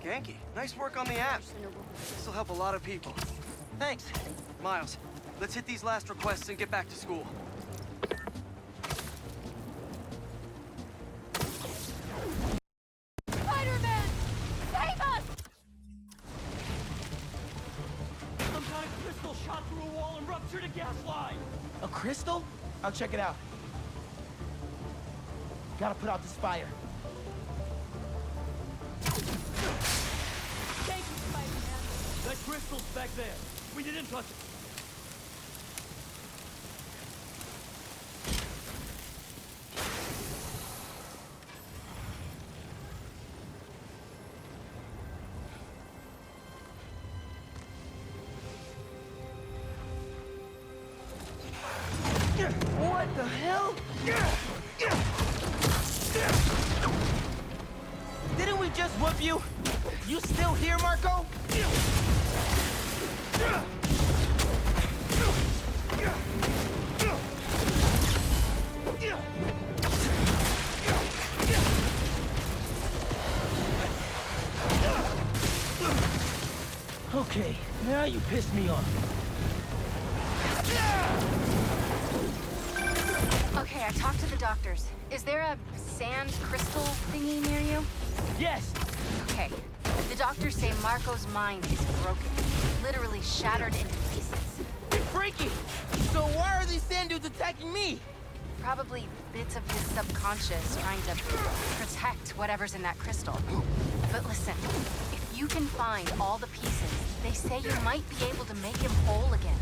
Ganke, nice work on the app. This'll help a lot of people. Thanks. Miles, let's hit these last requests and get back to school. Spider-Man! Save us! Some kind of crystal shot through a wall and ruptured a gas line! A crystal? I'll check it out. Gotta put out this fire. Thank you, Spider-Man. That crystal's back there. We didn't touch it. What the hell? Didn't we just whoop you? You still here, Marco? Okay, now you pissed me off. Okay, I talked to the doctors. Is there a sand crystal thingy near you? Yes! Okay. The doctors say Marco's mind is broken. Literally shattered into pieces. Freaky! So why are these sand dudes attacking me? Probably bits of his subconscious trying to protect whatever's in that crystal. But listen, if you can find all the pieces, they say you might be able to make him whole again.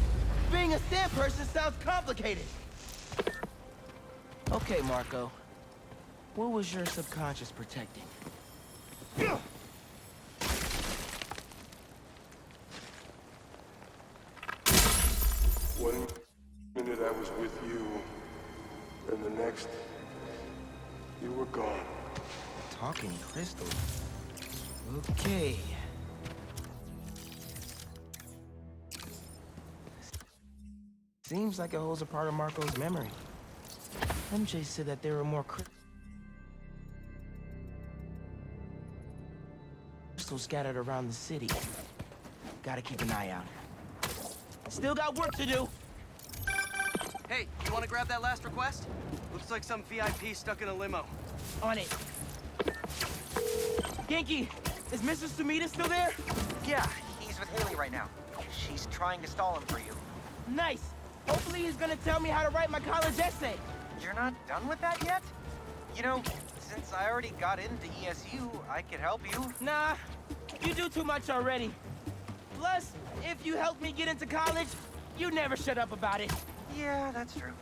Being a sand person sounds complicated. Okay, Marco. What was your subconscious protecting? One minute I was with you, and the next, you were gone. Talking crystal. Okay. Seems like it holds a part of Marco's memory. MJ said that there were more crystals scattered around the city. Gotta keep an eye out. Still got work to do. Hey, you want to grab that last request? Looks like some VIP stuck in a limo. On it. Ganke, is Mr. Sumida still there? Yeah, he's with Haley right now. She's trying to stall him for you. Nice. Hopefully he's gonna tell me how to write my college essay. You're not done with that yet? You know, since I already got into ESU, I could help you. Nah, you do too much already. Plus, if you help me get into college, you never shut up about it. Yeah, that's true.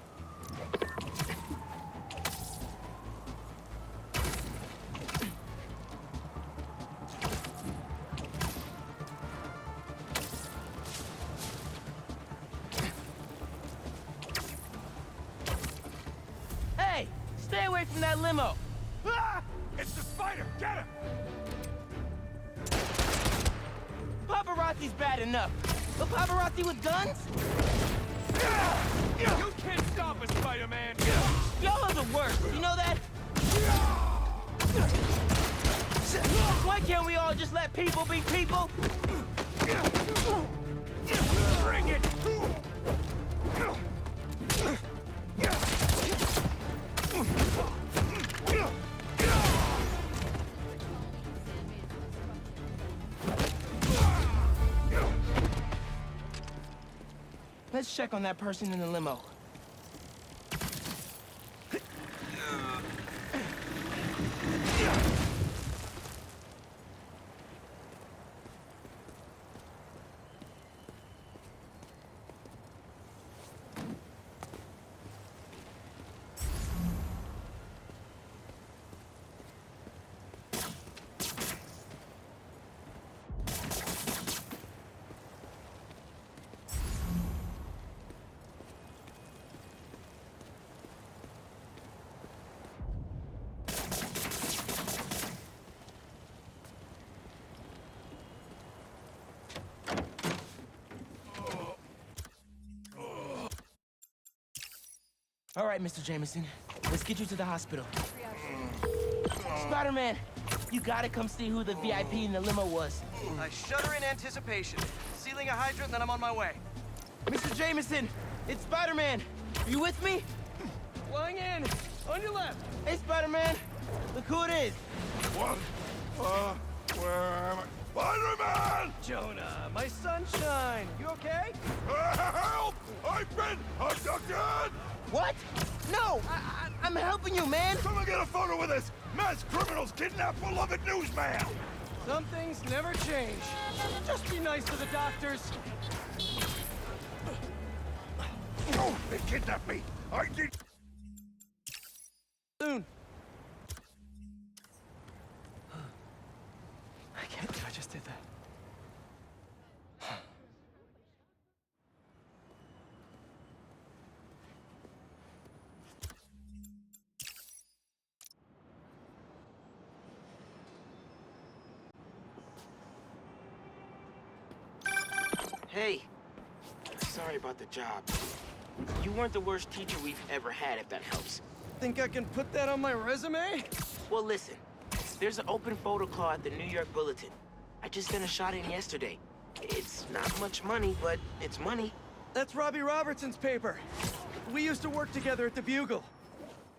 Hey, stay away from that limo. Ah! It's the spider! Get him! Paparazzi's bad enough. But paparazzi with guns? You can't stop us, Spider-Man! Y'all are the worst, you know that? Why can't we all just let people be people? Bring it! Let's check on that person in the limo. All right, Mr. Jameson. Let's get you to the hospital. Spider-Man, You gotta come see who the VIP in the limo was. I shudder in anticipation. Sealing a hydrant, then I'm on my way. Mr. Jameson, it's Spider-Man. Are you with me? Flying in. On your left. Hey, Spider-Man. Look who it is. What? Where am I? Spider-Man! Jonah, my sunshine. You okay? Help! I've been abducted! What? No, I'm helping you, man. Someone get a photo with this! Mass criminals kidnap beloved newsman! Some things never change. Just be nice to the doctors. Oh, they kidnapped me! I did... Soon. I can't believe I just did that. Hey. Sorry about the job. You weren't the worst teacher we've ever had, if that helps. Think I can put that on my resume? Well, listen. There's an open photo call at the New York Bulletin. I just sent a shot in yesterday. It's not much money, but it's money. That's Robbie Robertson's paper. We used to work together at the Bugle.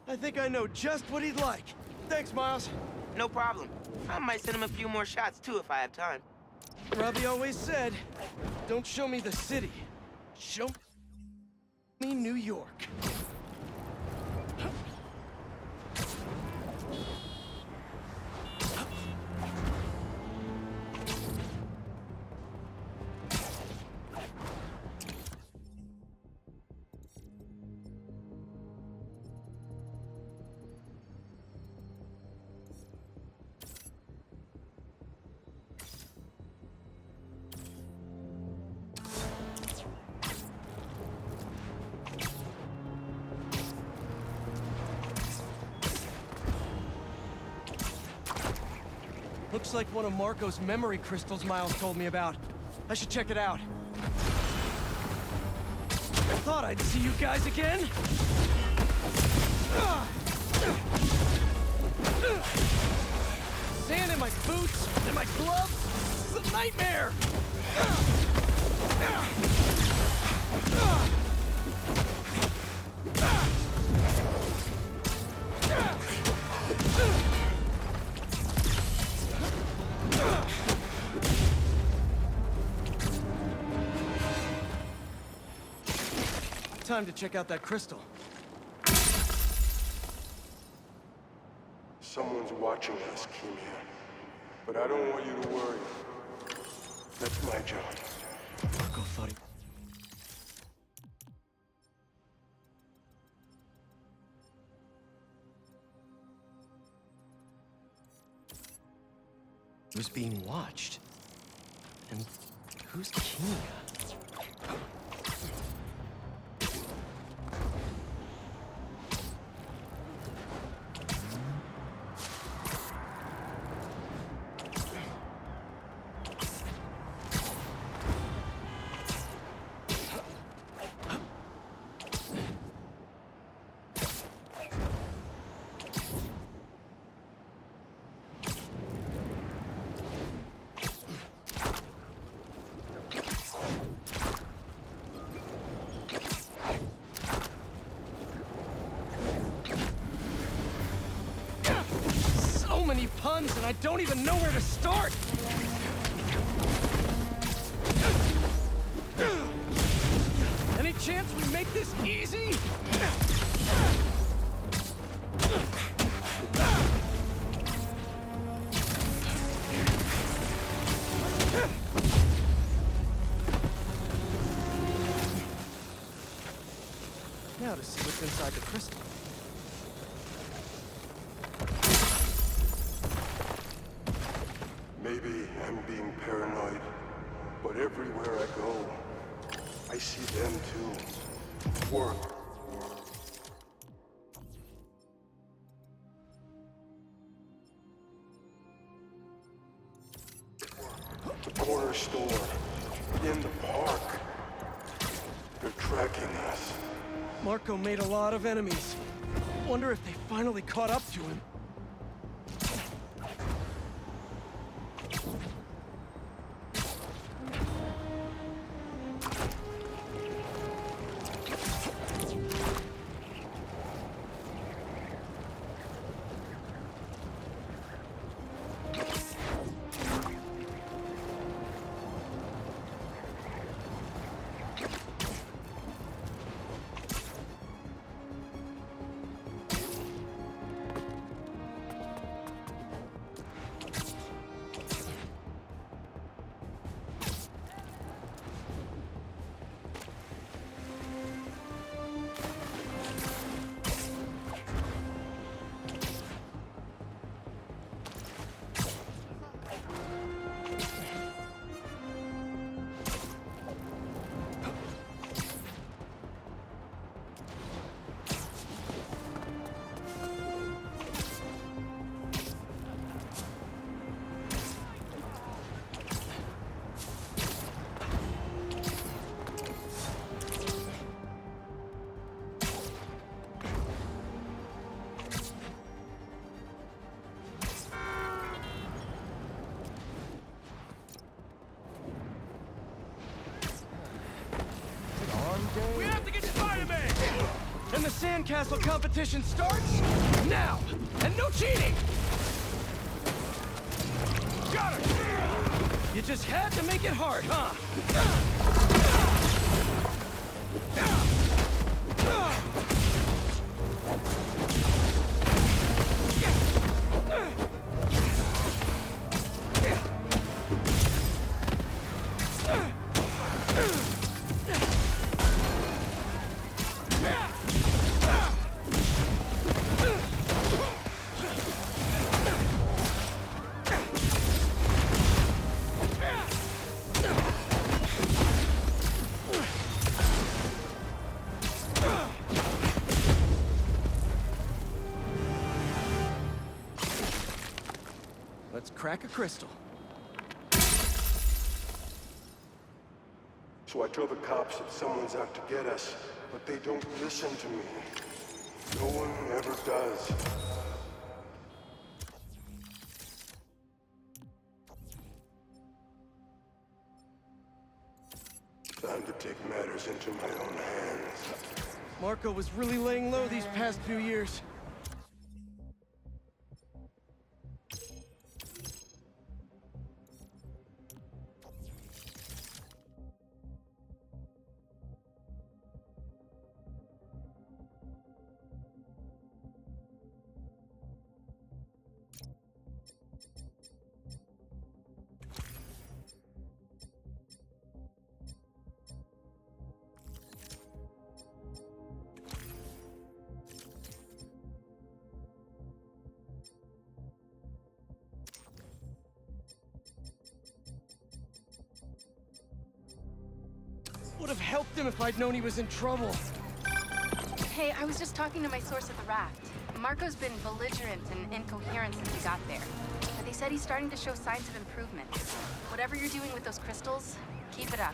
I think I know just what he'd like. Thanks, Miles. No problem. I might send him a few more shots, too, if I have time. Robbie always said, don't show me the city. Show me New York. Looks like one of Marco's memory crystals Miles told me about. I should check it out. I thought I'd see you guys again. Sand in my boots and my gloves. It's a nightmare. Time to check out that crystal. Someone's watching us, Keemia. But I don't want you to worry. That's my job. Marco thought he... was being watched. And who's Keemia? Many puns, and I don't even know where to start! Any chance we make this easy? Now to see what's inside the crystal. Maybe I'm being paranoid, but everywhere I go, I see them too. Work. The corner store. In the park. They're tracking us. Marco made a lot of enemies. Wonder if they finally caught up to him. sandcastle competition starts now! And no cheating! Got her! You just had to make it hard, huh? Let's crack a crystal. So I tell the cops that someone's out to get us, but they don't listen to me. No one ever does. Time to take matters into my own hands. Marco was really laying low these past few years. Would have helped him if I'd known he was in trouble. Hey, I was just talking to my source at the raft. Marco's been belligerent and incoherent since he got there. But they said he's starting to show signs of improvement. Whatever you're doing with those crystals, keep it up.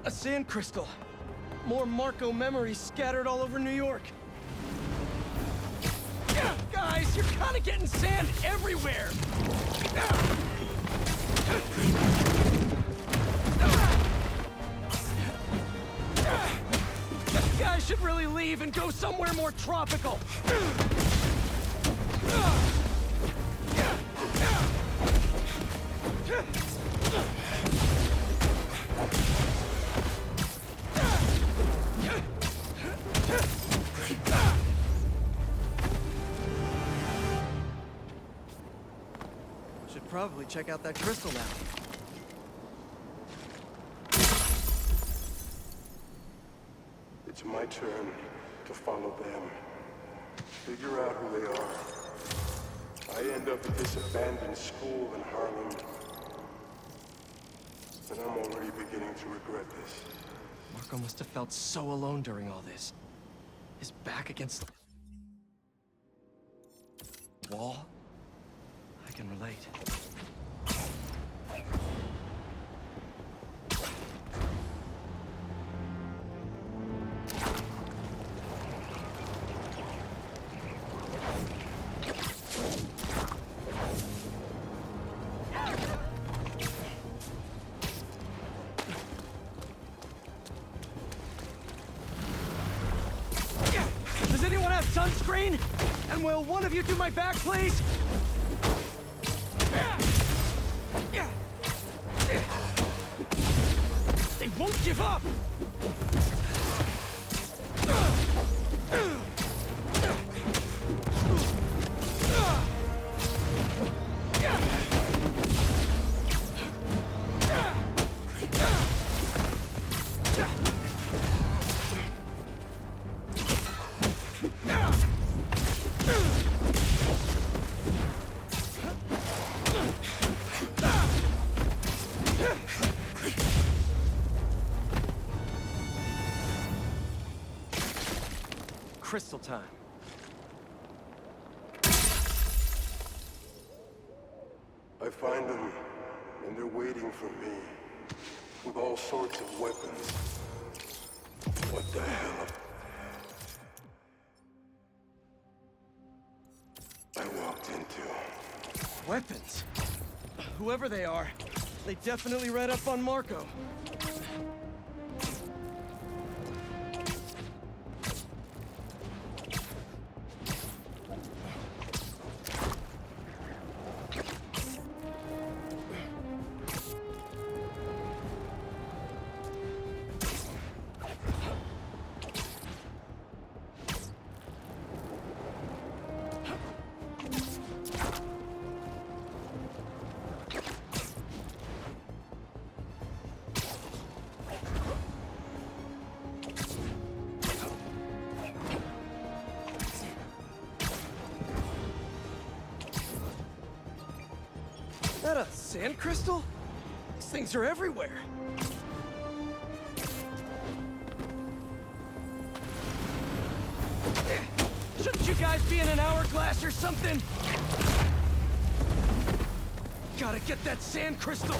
A sand crystal. More Marco memories scattered all over New York. Guys, you're kind of getting sand everywhere. You guys should really leave and go somewhere more tropical. Should probably check out that crystal now. It's my turn to follow them. Figure out who they are. I end up at this abandoned school in Harlem. And I'm already beginning to regret this. Marco must have felt so alone during all this. His back against the wall. I can relate. sunscreen? And will one of you do my back, please? They won't give up! Crystal time. I find them, and they're waiting for me, with all sorts of weapons. What the hell? I walked into. Weapons? Whoever they are, they definitely read up on Marco. That a sand crystal? These things are everywhere. Shouldn't you guys be in an hourglass or something? Gotta get that sand crystal.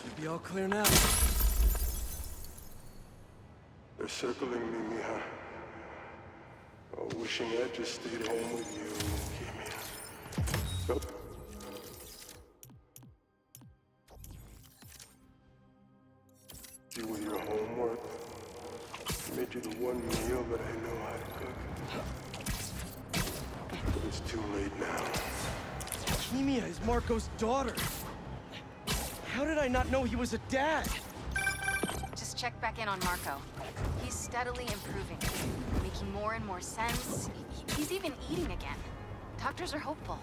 Should be all clear now. They're circling me, Mija. Oh, wishing I'd just stayed home with you, Kimia. Nope. You with your homework. Made you the one meal that I know how to cook. But it's too late now. Kimia is Marco's daughter. How did I not know he was a dad? Just check back in on Marco. He's steadily improving, making more and more sense. He's even eating again. Doctors are hopeful.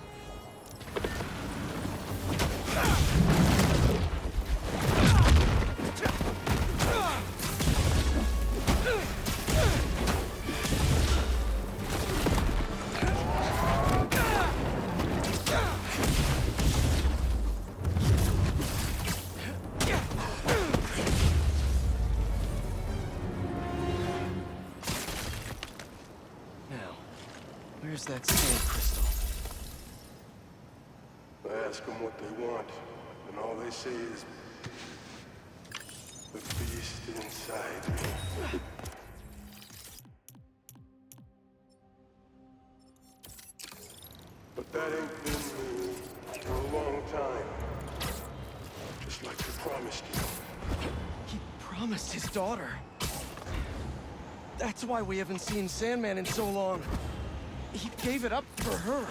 Where's that sand crystal? I ask them what they want, and all they say is, the beast inside me. But that ain't been me for a long time. Just like he promised you. He promised his daughter. That's why we haven't seen Sandman in so long. He gave it up for her.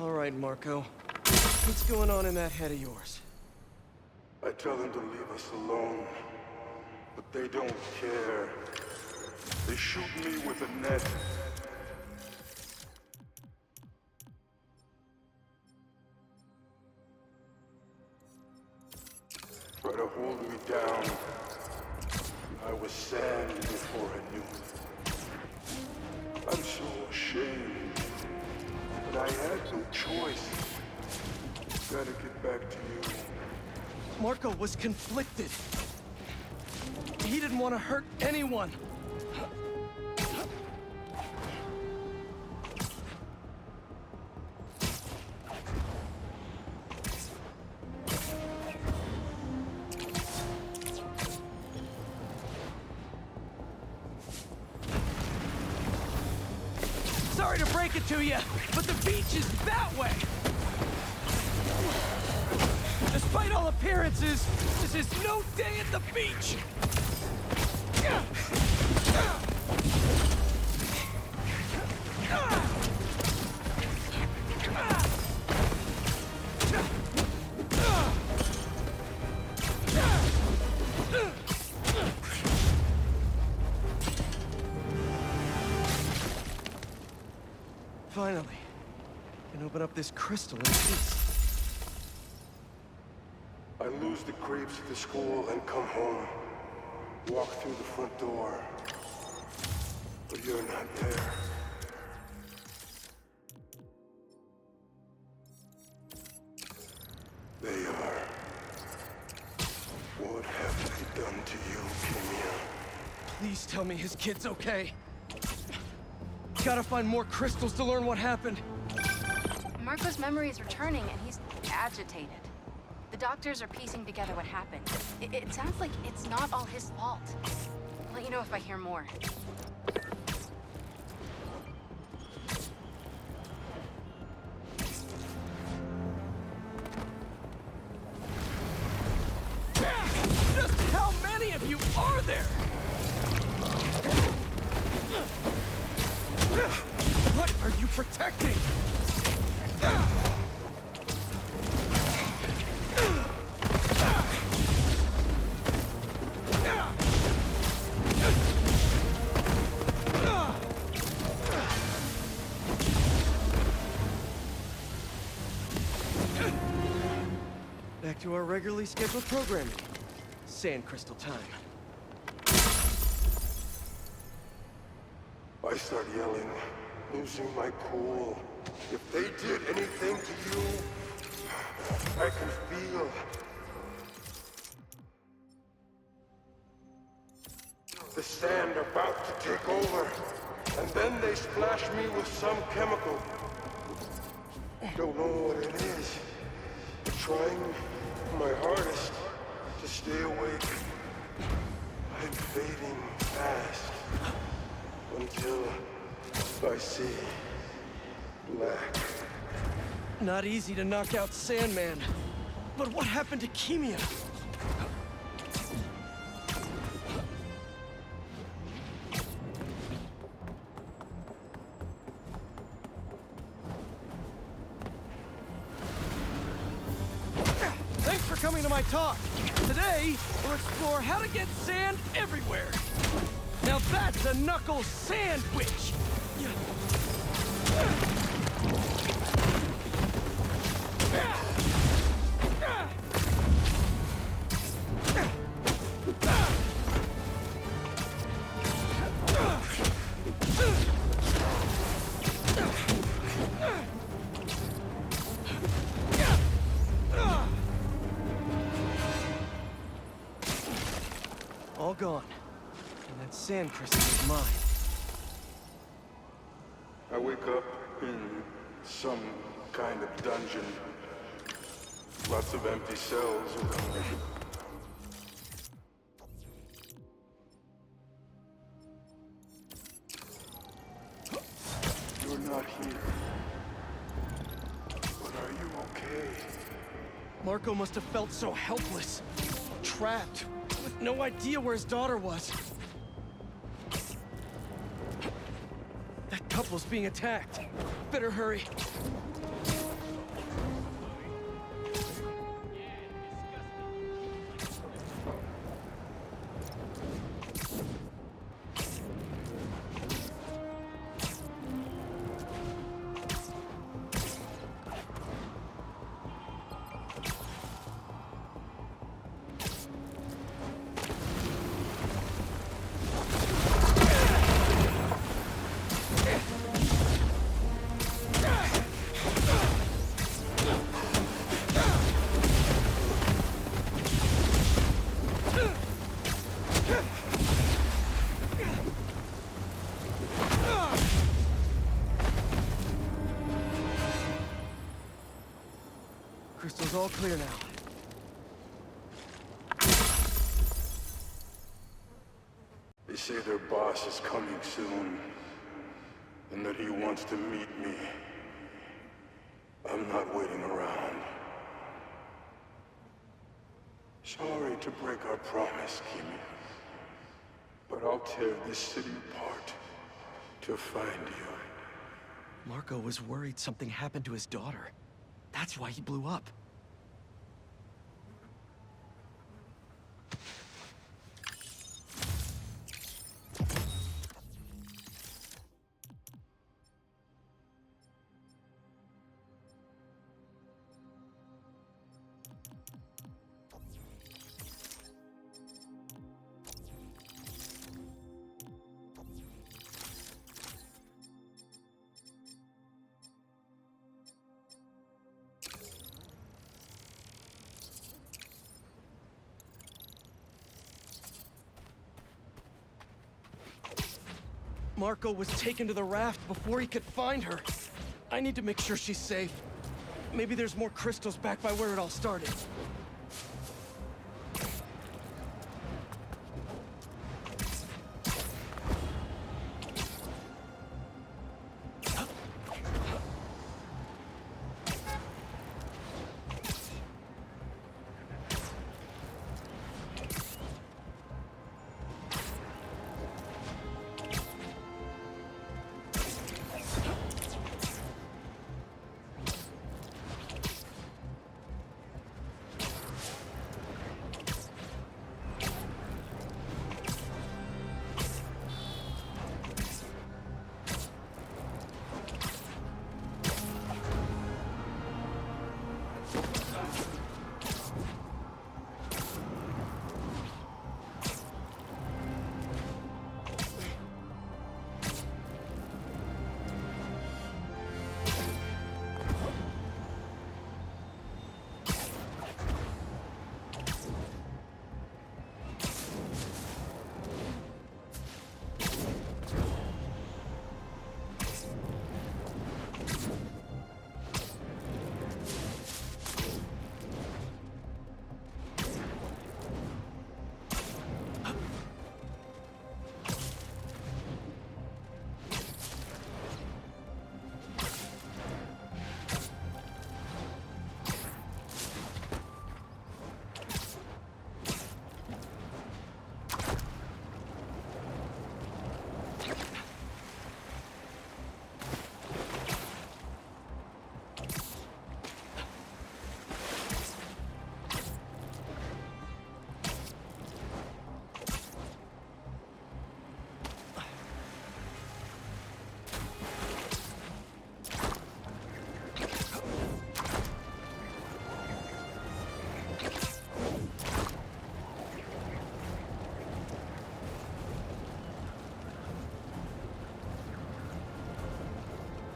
All right, Marco. What's going on in that head of yours? I tell them to leave us alone, but they don't care. They shoot me with a net. Try to hold me down. I Marco was conflicted. He didn't want to hurt anyone. Sorry to break it to you, but the beach is that way. Despite all appearances, this is no day at the beach. Finally, I can open up this crystal in peace. I lose the creeps at the school and come home. Walk through the front door. But you're not there. They are. What have they done to you, Kimia? Please tell me his kid's okay. Gotta find more crystals to learn what happened. Marco's memory is returning, and he's agitated. The doctors are piecing together what happened. It sounds like it's not all his fault. I'll let you know if I hear more. Just how many of you are there? What are you protecting? Back to our regularly scheduled programming. Sand crystal time. I start yelling, losing my cool. If they did anything to you, I can feel. The sand about to take over, and then they splash me with some chemical. Don't know what it is. Trying my hardest to stay awake. I'm fading fast until I see black. Not easy to knock out Sandman. But what happened to Kimia? Thanks for coming to my talk. Today, we'll explore how to get sand everywhere. Now that's a knuckle sandwich! All gone. And that sand crystal is mine. I wake up in some kind of dungeon. Lots of empty cells around me. You're not here. But are you okay? Marco must have felt so helpless. Trapped. With no idea where his daughter was. That couple's being attacked. Better hurry. Crystal's all clear now. They say their boss is coming soon, and that he wants to meet me. I'm not waiting around. Sorry to break our promise, Kimi, but I'll tear this city apart to find you. Marco was worried something happened to his daughter. That's why he blew up. Marco was taken to the raft before he could find her. I need to make sure she's safe. Maybe there's more crystals back by where it all started.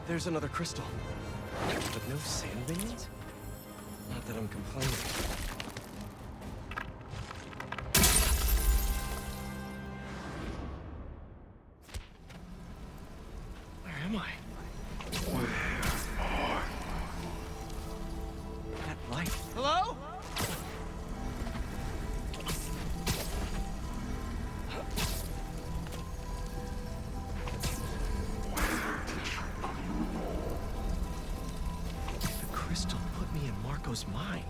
There's another crystal. But no sand minions? Not that I'm complaining. Where am I? That light. Hello? Marco's mind.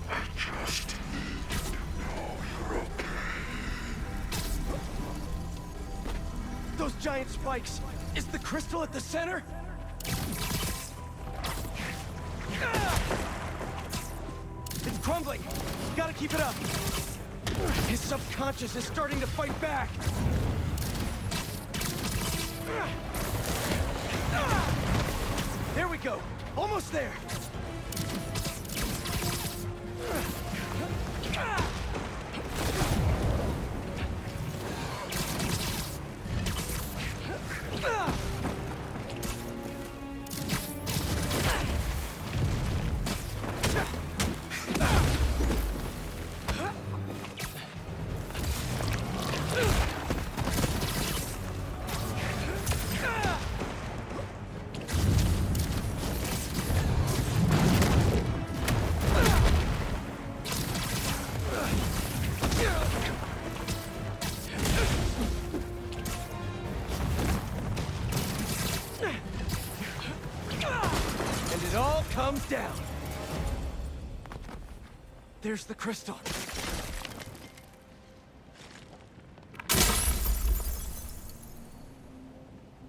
I just need to know you're okay. Those giant spikes! Is the crystal at the center? It's crumbling! Gotta keep it up! His subconscious is starting to fight back! There we go! Almost there! And it all comes down. There's the crystal.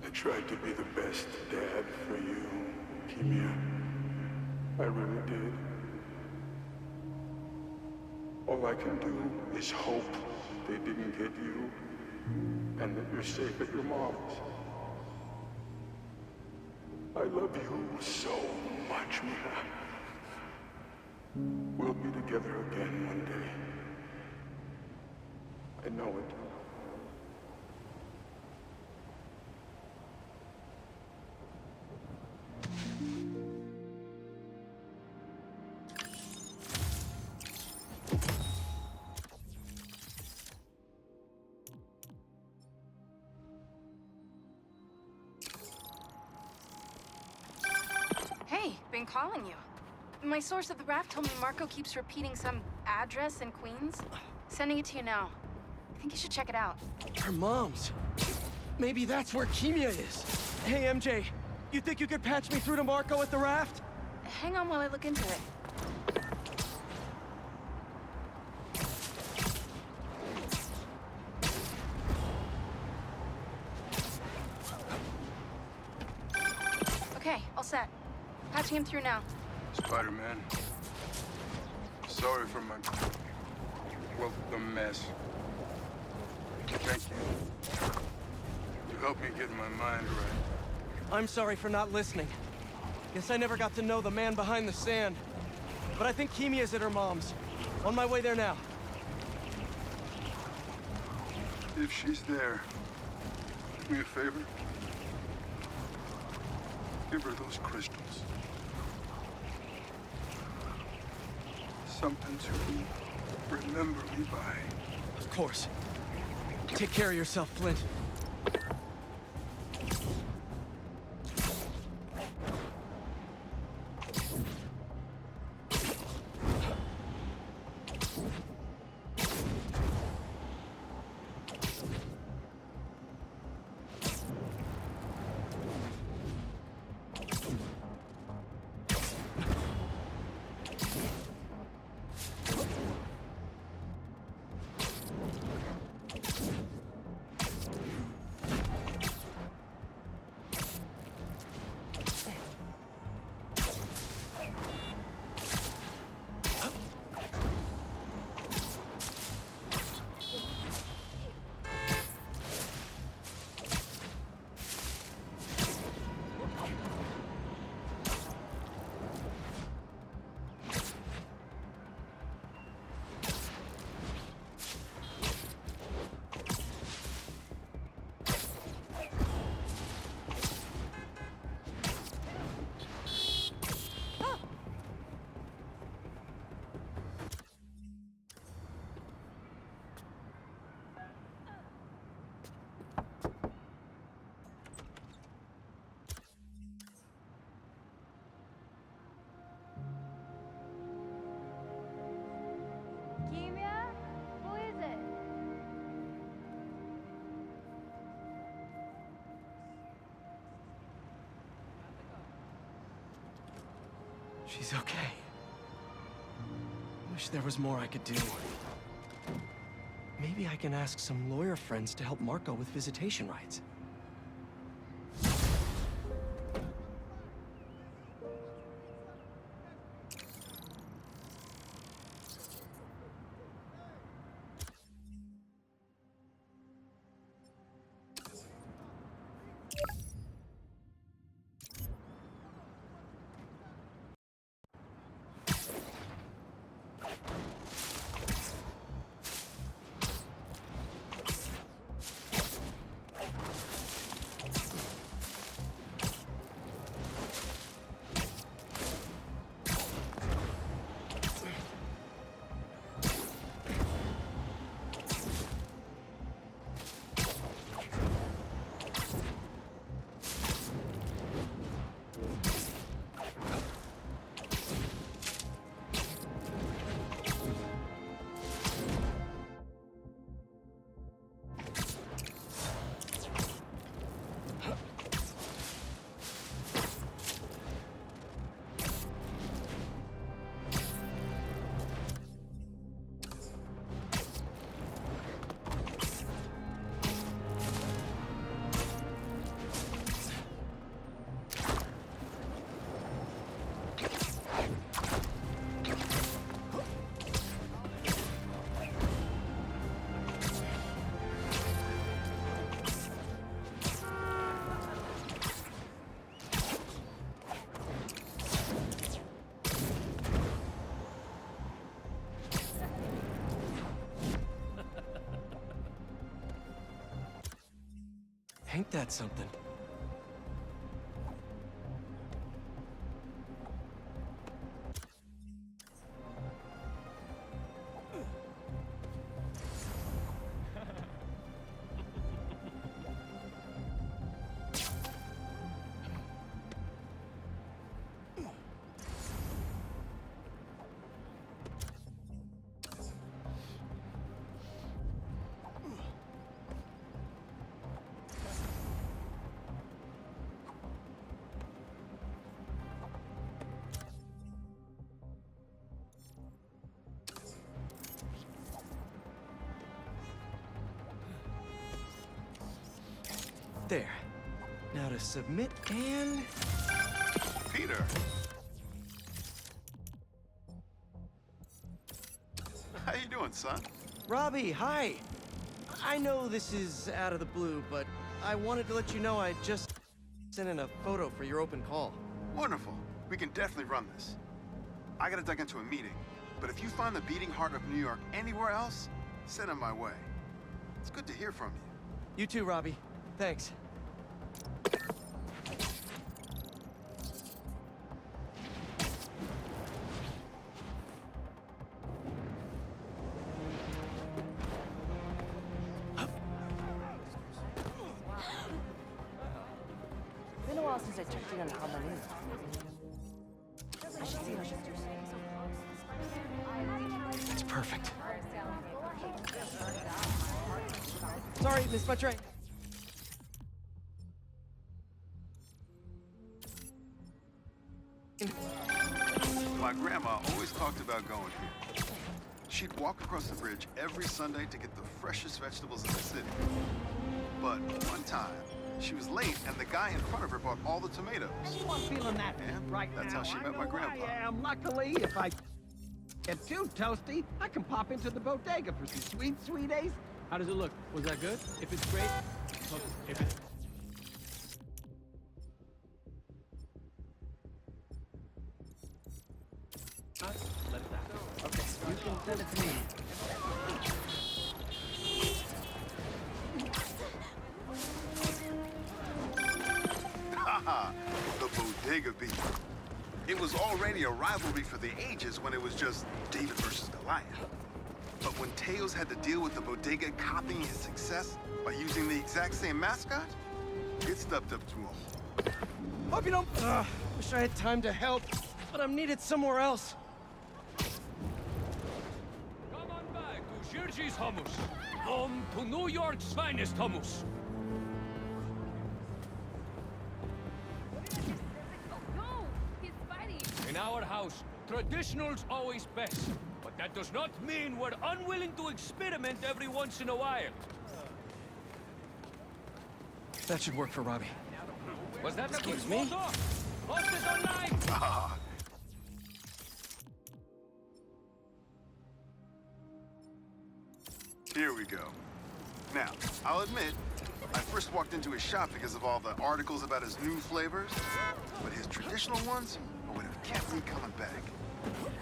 I tried to be the best dad for you, Kimia. I really did. All I can do is hope they didn't get you, and that you're safe at your mom's. I love you so much, Mia. We'll be together again one day. I know it. Hey, been calling you. My source at the raft told me Marco keeps repeating some address in Queens. Sending it to you now. I think you should check it out. Her mom's. Maybe that's where Kimia is. Hey, MJ, you think you could patch me through to Marco at the raft? Hang on while I look into it. Okay, all set. Patching him through now. Spider-Man. Sorry for my... well, the mess. Thank you. You helped me get my mind right. I'm sorry for not listening. Guess I never got to know the man behind the sand. But I think Kimia's at her mom's. On my way there now. If she's there, do me a favor. Give her those crystals. Something to remember me by. Of course. Take care of yourself, Flint. Kimia? Who is it? She's okay. Wish there was more I could do. Maybe I can ask some lawyer friends to help Marco with visitation rights. Ain't that something? There. Now to submit and... Peter! How you doing, son? Robbie, hi! I know this is out of the blue, but I wanted to let you know I just sent in a photo for your open call. Wonderful. We can definitely run this. I gotta duck into a meeting, but if you find the beating heart of New York anywhere else, send it my way. It's good to hear from you. You too, Robbie. Thanks. Been a while since I checked in on Harmony. I should see how she's doing. It's perfect. Sorry, missed my train. My grandma always talked about going here. She'd walk across the bridge every Sunday to get the freshest vegetables in the city. But one time, she was late and the guy in front of her bought all the tomatoes. I'm feeling that Yeah, right that's now. how she I met my know grandpa. I am. Luckily, if I get too toasty, I can pop into the bodega for some sweet Ace. How does it look? Was that good? If it's great, look, if it's... Let it down. Okay, you can send it to me. Haha, the Bodega Beef. It was already a rivalry for the ages when it was just David versus Goliath. But when Teos had to deal with the Bodega copying his success by using the exact same mascot, it stepped up to him. Hope you don't... wish I had time to help, but I'm needed somewhere else. Come on back to Jersey's hummus. Home to New York's finest hummus. No! He's fighting! In our house, traditional's always best. But that does not mean we're unwilling to experiment every once in a while. That should work for Robbie. Was that Excuse me? Post it online! Ah, here we go. Now, I'll admit, I first walked into his shop because of all the articles about his new flavors, but his traditional ones are what have kept me coming back.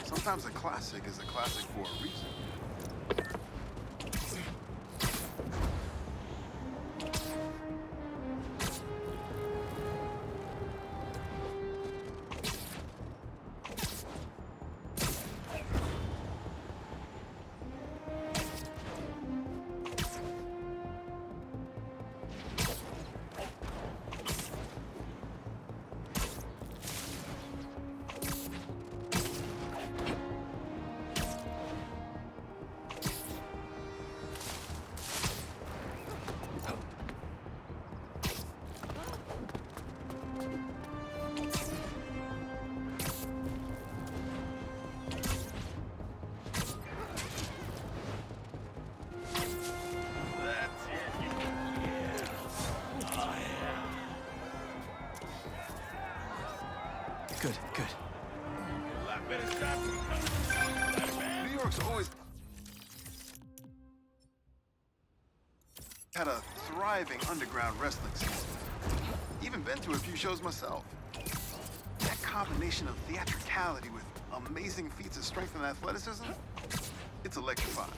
Sometimes a classic is a classic for a reason. Good, good. New York's always had a thriving underground wrestling scene. Even been to a few shows myself. That combination of theatricality with amazing feats of strength and athleticism, it's electrifying.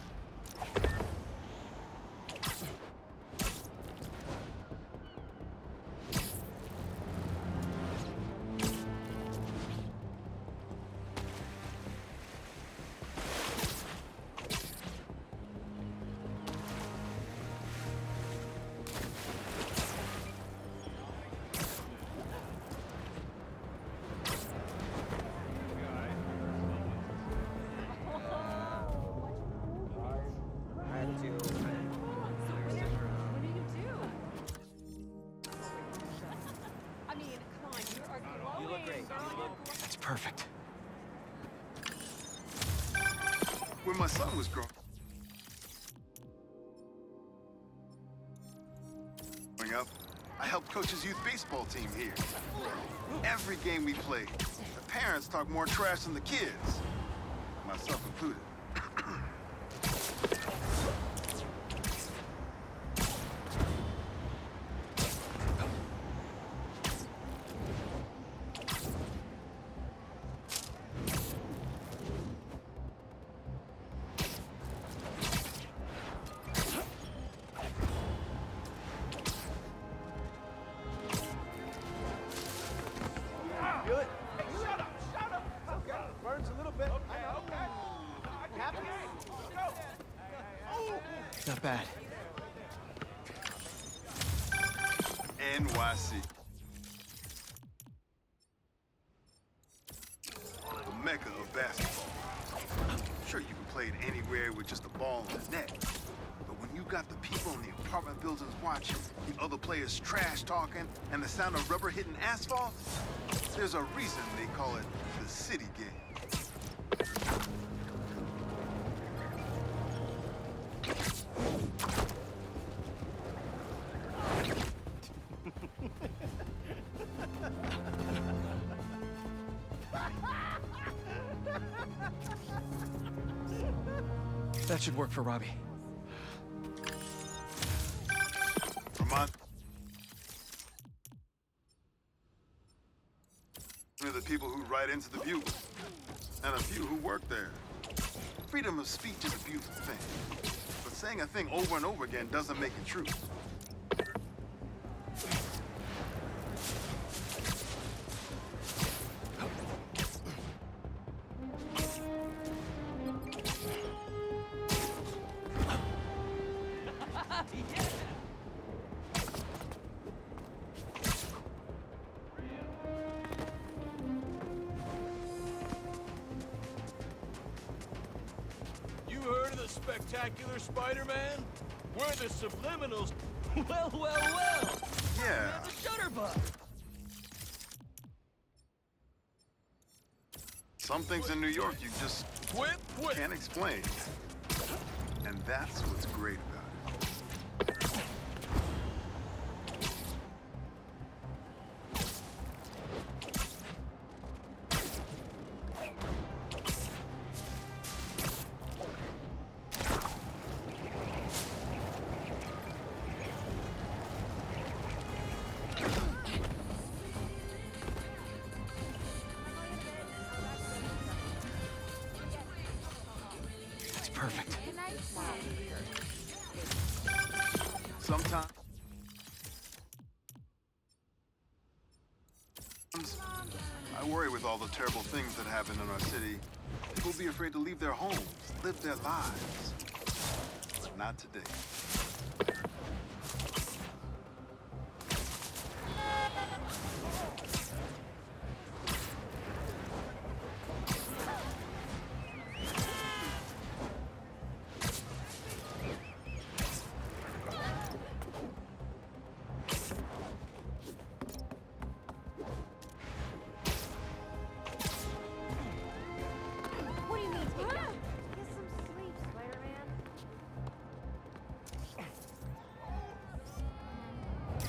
when my son was growing up, I helped coach his youth baseball team here. Every game we played, the parents talk more trash than the kids, myself included. Not bad. NYC. The mecca of basketball. Sure, you can play it anywhere with just a ball and a net. But when you got the people in the apartment buildings watching, the other players trash talking, and the sound of rubber hitting asphalt, there's a reason they call it the city game. That should work for Robbie. Vermont. The people who write into the Bugle, and a few who work there. Freedom of speech is a beautiful thing, but saying a thing over and over again doesn't make it true. Spectacular Spider-Man? We're the Subliminals. Well. Yeah. The Shutterbug. Some things in New York you just can't explain. And that's what's great about it. Perfect. Sometimes I worry with all the terrible things that happen in our city. People be afraid to leave their homes, live their lives. But not today.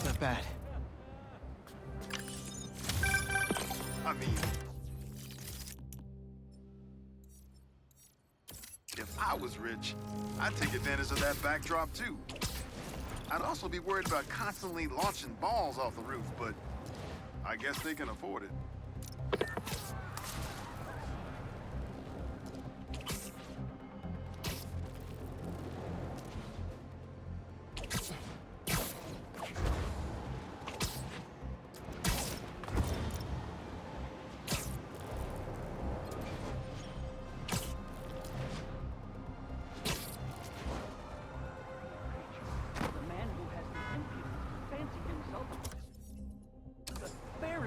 Not bad. I mean, if I was rich, I'd take advantage of that backdrop too. I'd also be worried about constantly launching balls off the roof, but I guess they can afford it.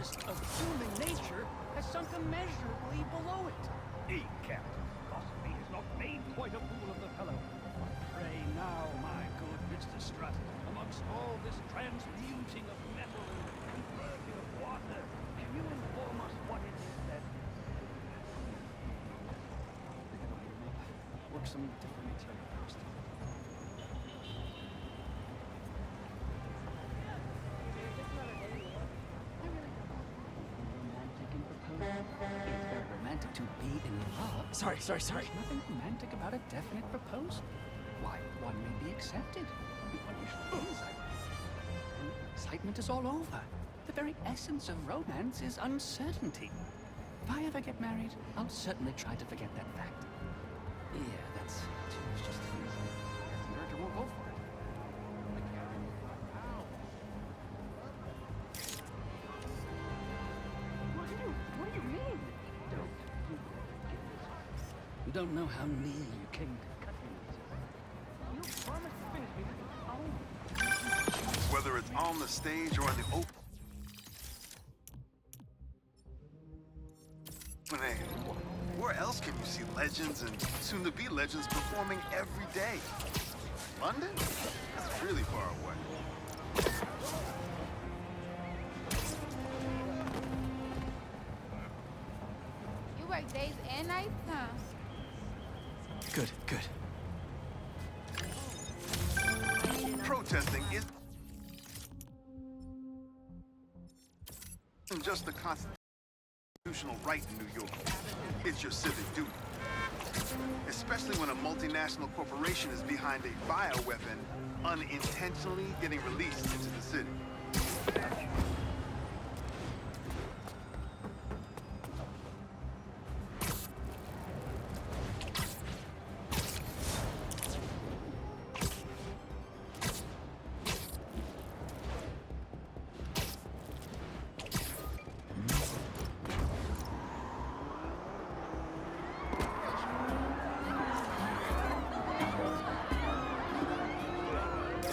Of human nature has sunk immeasurably below it. Hey, Captain, possibly has not made quite a fool of the fellow. Pray now, my good Mr. Strut, amongst all this transmuting of metal and converting of water, can you inform us what it is that... We're work some different material first. Romantic in proposal. It's very romantic to be in love. Sorry. There's nothing romantic about a definite proposal. Why, one may be accepted. One usually is, I believe. And excitement is all over. The very essence of romance is uncertainty. If I ever get married, I'll certainly try to forget that fact. Yeah, that's just easy. The director won't go for it. What do you mean? You don't know how near you came to cutting this. You promised to finish me with this own. Whether it's on the stage or in the open air, where else can you see legends and soon-to-be legends performing every day? London? That's really far away. You work days and nights, huh? Good. Protesting isn't just a constitutional right in New York. It's your civic duty. Especially when a multinational corporation is behind a bioweapon unintentionally getting released into the city.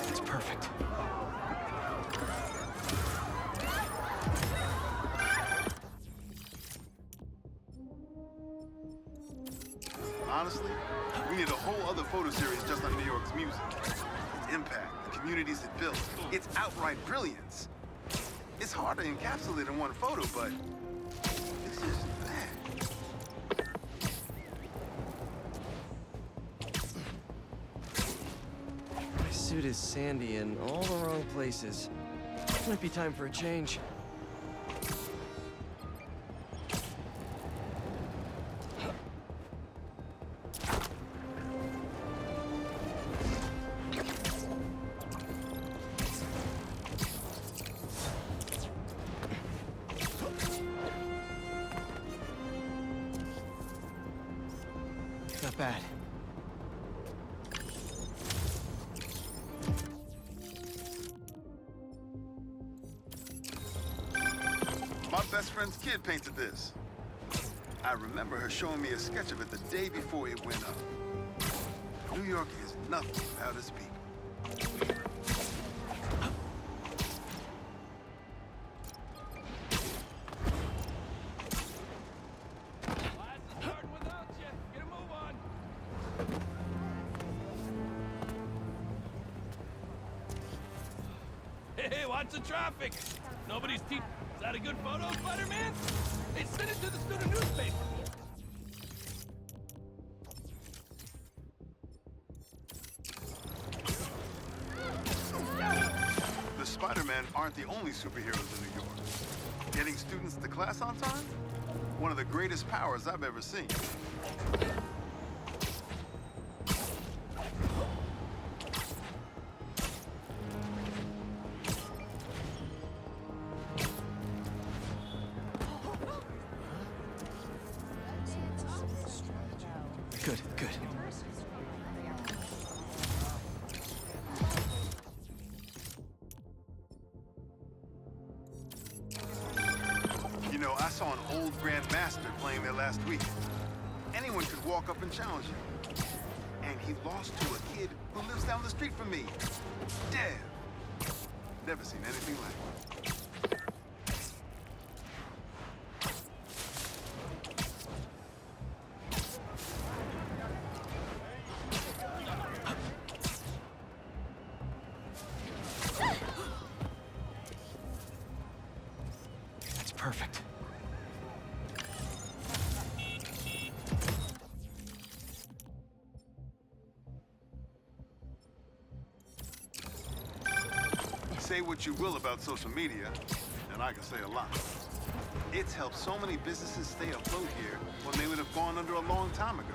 It's perfect. Honestly, we need a whole other photo series just on New York's music. Its impact, the communities it built, its outright brilliance. It's hard to encapsulate in one photo, but this is that. My suit is sandy in all the wrong places. Might be time for a change. Not bad. My best friend's kid painted this. I remember her showing me a sketch of it the day before it went up. New York is nothing without its people. Hey, what's the traffic? Nobody's Is that a good photo, Spider-Man? Hey, send it to the student newspaper. The Spider-Man aren't the only superheroes in New York. Getting students to class on time? One of the greatest powers I've ever seen. Good, good. You know, I saw an old Grand Master playing there last week. Anyone could walk up and challenge him. And he lost to a kid who lives down the street from me. Dev. Never seen anything like it. That's perfect. Say what you will about social media, and I can say a lot. It's helped so many businesses stay afloat here when they would have gone under a long time ago.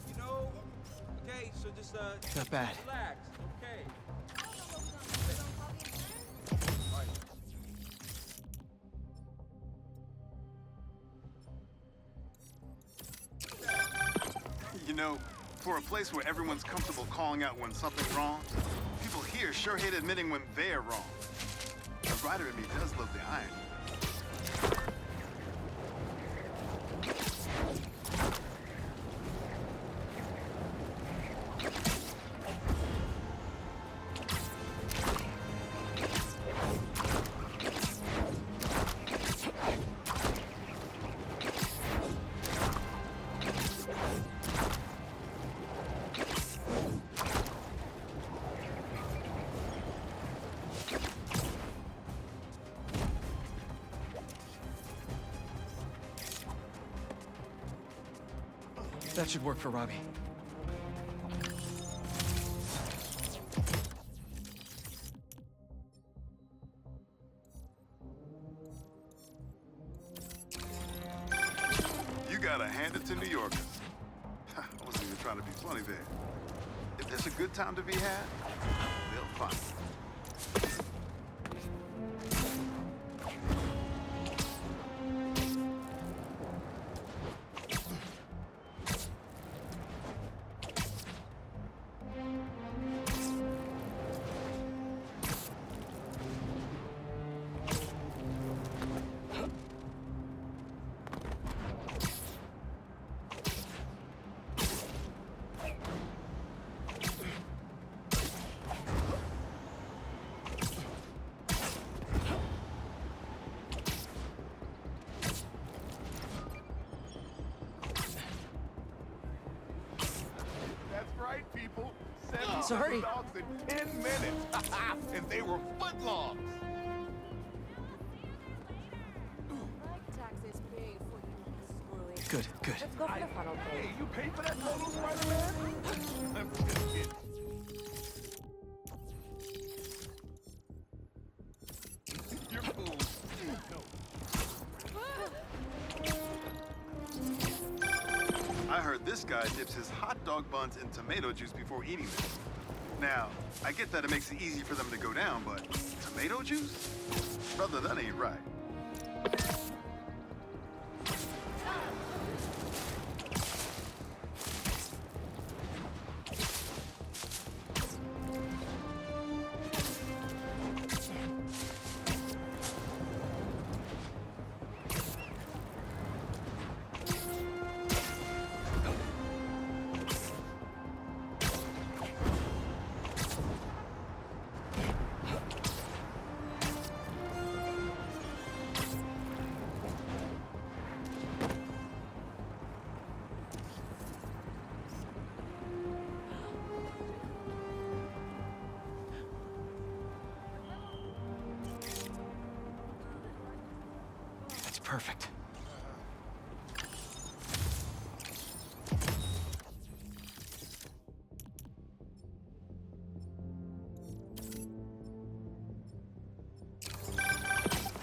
You know, okay, so just Not bad. relax, okay. You know, for a place where everyone's comfortable calling out when something's wrong, people here sure hate admitting when they're wrong. The writer in me does love the irony. That should work for Robbie. You gotta hand it to New Yorkers. I wasn't even trying to be funny there. If there's a good time to be had, they'll find it. People, Sorry. dogs in 10 minutes, and they were footlongs. Good, good. Let's go for the funnel, Hey, please. you paid for that photo, Spider-Man? I'm just kidding. You're cool. I heard this guy dips his hot dog buns in tomato juice before eating them. Now, I get that it makes it easy for them to go down, but tomato juice? Brother, that ain't right. Perfect.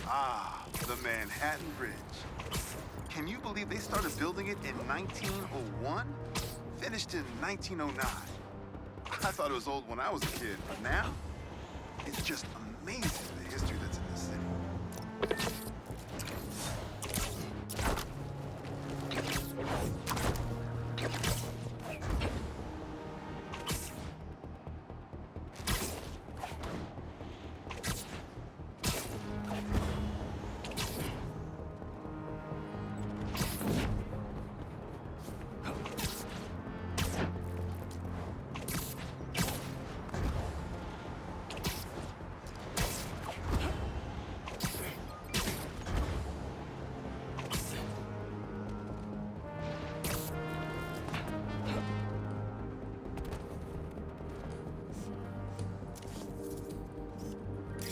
Ah, The Manhattan Bridge. Can you believe they started building it in 1901? Finished in 1909. I thought it was old when I was a kid, but now, it's just amazing the history that's in this city.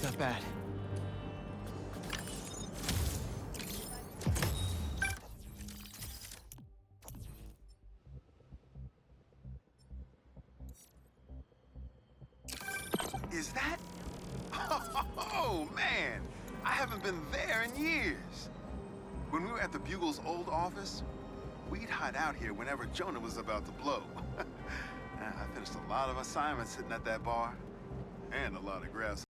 Not bad. Is that? Oh, man! I haven't been there in years. When we were at the Bugle's old office, we'd hide out here whenever Jonah was about to blow. I finished a lot of assignments sitting at that bar, and a lot of grass